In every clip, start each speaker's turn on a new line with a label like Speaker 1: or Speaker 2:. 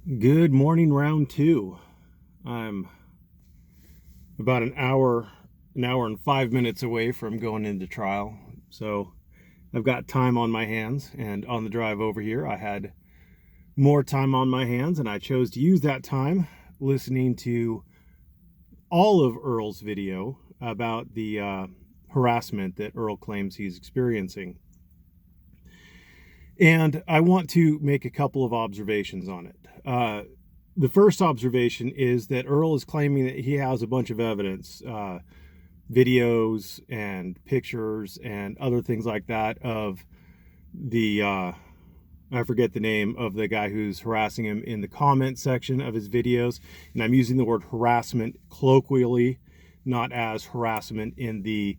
Speaker 1: Good morning, round two. I'm about an hour and 5 minutes away from going into trial. So I've got time on my hands, and on the drive over here, I had more time on my hands, and I chose to use that time listening to all of Earl's video about the harassment that Earl claims he's experiencing. And I want to make a couple of observations on it. The first observation is that Earl is claiming that he has a bunch of evidence, videos and pictures and other things like that of the, I forget the name of the guy who's harassing him in the comment section of his videos. And I'm using the word harassment colloquially, not as harassment in the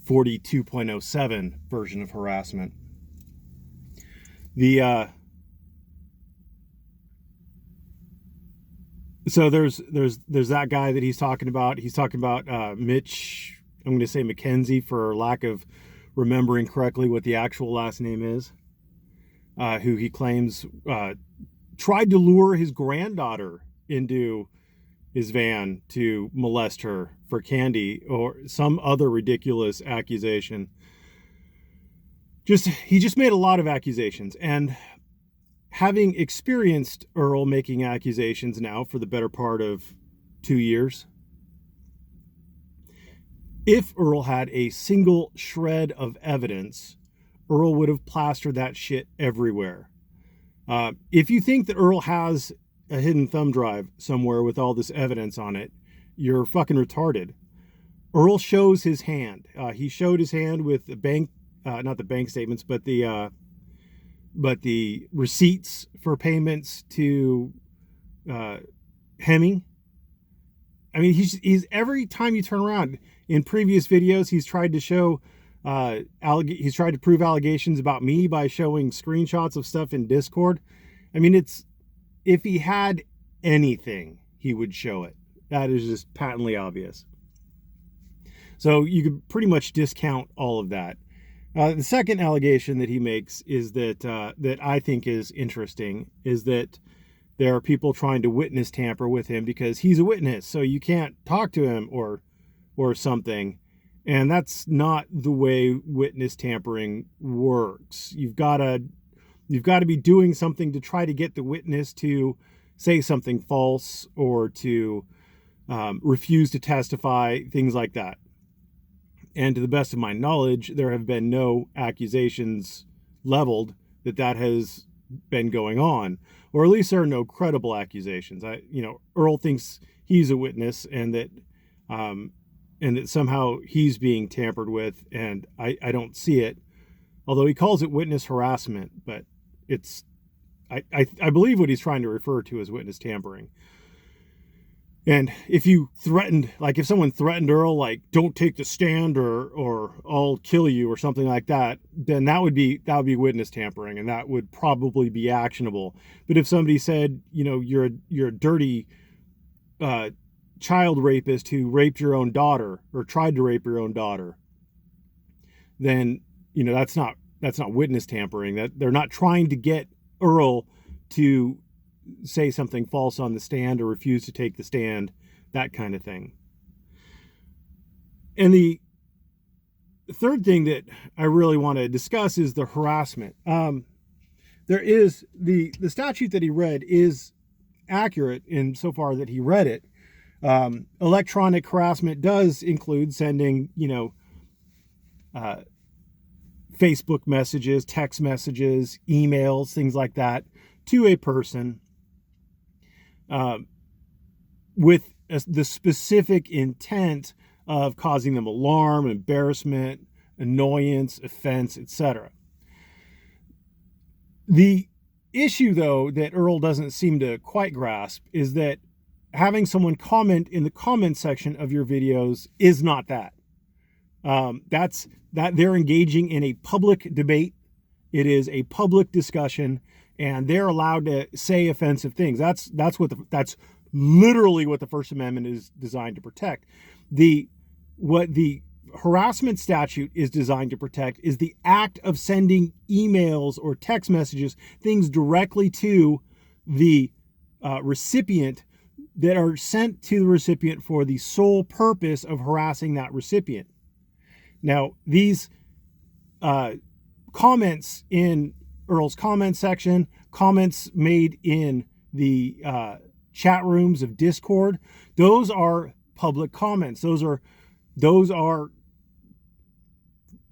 Speaker 1: 42.07 version of harassment. So there's that guy that he's talking about. He's talking about Mitch. I'm going to say McKenzie for lack of remembering correctly what the actual last name is. Who he claims tried to lure his granddaughter into his van to molest her for candy or some other ridiculous accusation. He just made a lot of accusations, and having experienced Earl making accusations now for the better part of 2 years, if Earl had a single shred of evidence, Earl would have plastered that shit everywhere. If you think that Earl has a hidden thumb drive somewhere with all this evidence on it, you're fucking retarded. Earl shows his hand. He showed his hand with the bank, not the bank statements, but the receipts for payments to Hemming. I mean, he's every time you turn around in previous videos, he's tried to show, he's tried to prove allegations about me by showing screenshots of stuff in Discord. I mean, if he had anything, he would show it. That is just patently obvious. So you could pretty much discount all of that. The second allegation that he makes is that I think is interesting is that there are people trying to witness tamper with him because he's a witness, so you can't talk to him or something. And that's not the way witness tampering works. You've got to be doing something to try to get the witness to say something false or to refuse to testify, things like that. And to the best of my knowledge, there have been no accusations leveled that has been going on, or at least there are no credible accusations. Earl thinks he's a witness and that somehow he's being tampered with, and I don't see it. Although he calls it witness harassment, but I believe what he's trying to refer to as witness tampering. And if someone threatened Earl, like, don't take the stand or I'll kill you or something like that, then that would be witness tampering, and that would probably be actionable. But if somebody said, you're a dirty child rapist who raped your own daughter or tried to rape your own daughter, then that's not witness tampering. That they're not trying to get Earl to say something false on the stand or refuse to take the stand, that kind of thing. And the third thing that I really want to discuss is the harassment. There is the statute that he read is accurate in so far that he read it. Electronic harassment does include sending, Facebook messages, text messages, emails, things like that to a person with the specific intent of causing them alarm, embarrassment, annoyance, offense, etc. The issue, though, that Earl doesn't seem to quite grasp is that having someone comment in the comment section of your videos is not that. That's that they're engaging in a public debate. It is a public discussion, and they're allowed to say offensive things. That's literally what the First Amendment is designed to protect. What the harassment statute is designed to protect is the act of sending emails or text messages, things directly to the recipient that are sent to the recipient for the sole purpose of harassing that recipient. Now, these comments in Earl's comment section, comments made in the chat rooms of Discord, those are public comments. Those are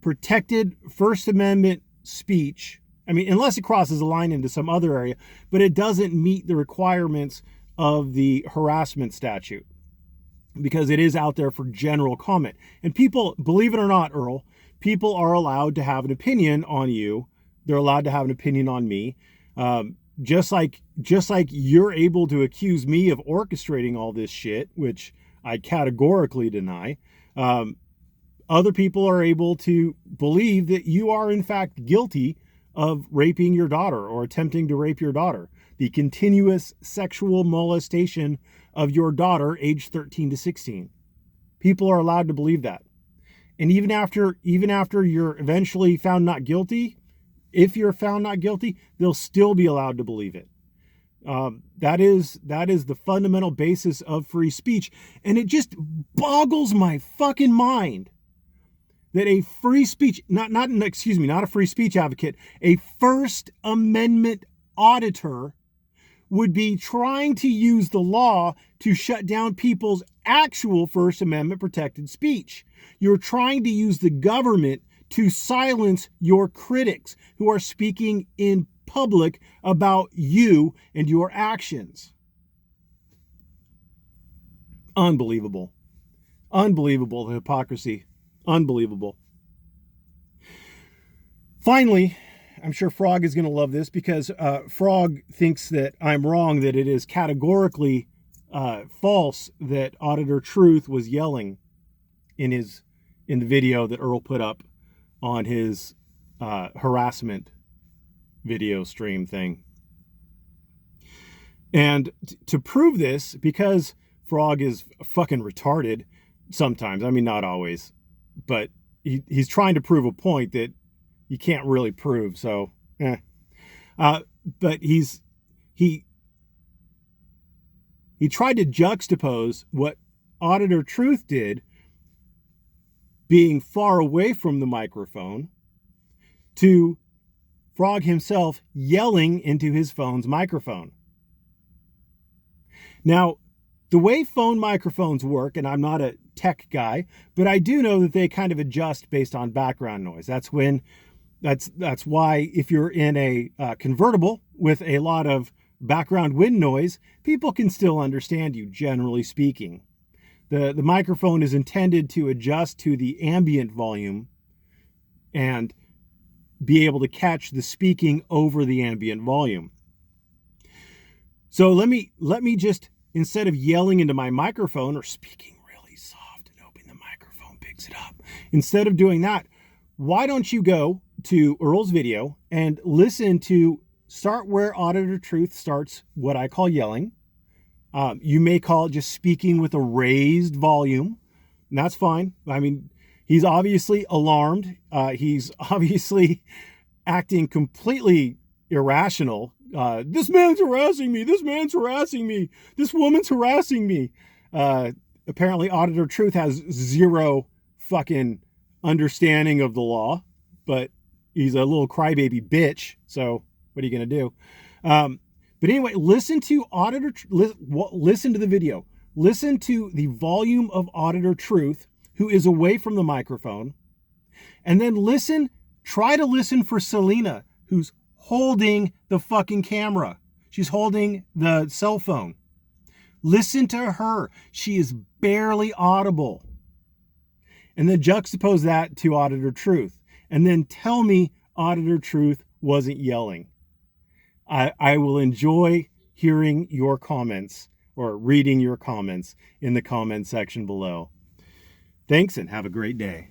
Speaker 1: protected First Amendment speech. I mean, unless it crosses a line into some other area, but it doesn't meet the requirements of the harassment statute because it is out there for general comment. And people, believe it or not, Earl, people are allowed to have an opinion on you. They're allowed to have an opinion on me. Just like you're able to accuse me of orchestrating all this shit, which I categorically deny. Other people are able to believe that you are in fact guilty of raping your daughter or attempting to rape your daughter. The continuous sexual molestation of your daughter aged 13 to 16. People are allowed to believe that. And even after you're eventually found not guilty, if you're found not guilty, they'll still be allowed to believe it. That is the fundamental basis of free speech. And it just boggles my fucking mind that a free speech, not a free speech advocate, a First Amendment auditor would be trying to use the law to shut down people's actual First Amendment protected speech. You're trying to use the government to silence your critics who are speaking in public about you and your actions. Unbelievable. Unbelievable, the hypocrisy. Unbelievable. Finally, I'm sure Frog is going to love this because Frog thinks that I'm wrong, that it is categorically false that Auditor Truth was yelling in the video that Earl put up on his harassment video stream thing. And to prove this, because Frog is fucking retarded sometimes, I mean, not always, but he's trying to prove a point that you can't really prove. So, but he tried to juxtapose what Auditor Truth did, being far away from the microphone, to Frog himself yelling into his phone's microphone. Now, the way phone microphones work, and I'm not a tech guy, but I do know that they kind of adjust based on background noise. That's why if you're in a convertible with a lot of background wind noise, people can still understand you, generally speaking. The microphone is intended to adjust to the ambient volume and be able to catch the speaking over the ambient volume. So let me just, instead of yelling into my microphone or speaking really soft and hoping the microphone picks it up, instead of doing that, why don't you go to Earl's video and start where Auditor Truth starts what I call yelling. You may call it just speaking with a raised volume, and that's fine. I mean, he's obviously alarmed. He's obviously acting completely irrational. This man's harassing me. This man's harassing me. This woman's harassing me. Apparently, Auditor Truth has zero fucking understanding of the law, but he's a little crybaby bitch. So what are you going to do? But anyway, listen to the video. Listen to the volume of Auditor Truth, who is away from the microphone. And then try to listen for Selena, who's holding the fucking camera. She's holding the cell phone. Listen to her. She is barely audible. And then juxtapose that to Auditor Truth. And then tell me Auditor Truth wasn't yelling. I will enjoy hearing your comments or reading your comments in the comment section below. Thanks and have a great day.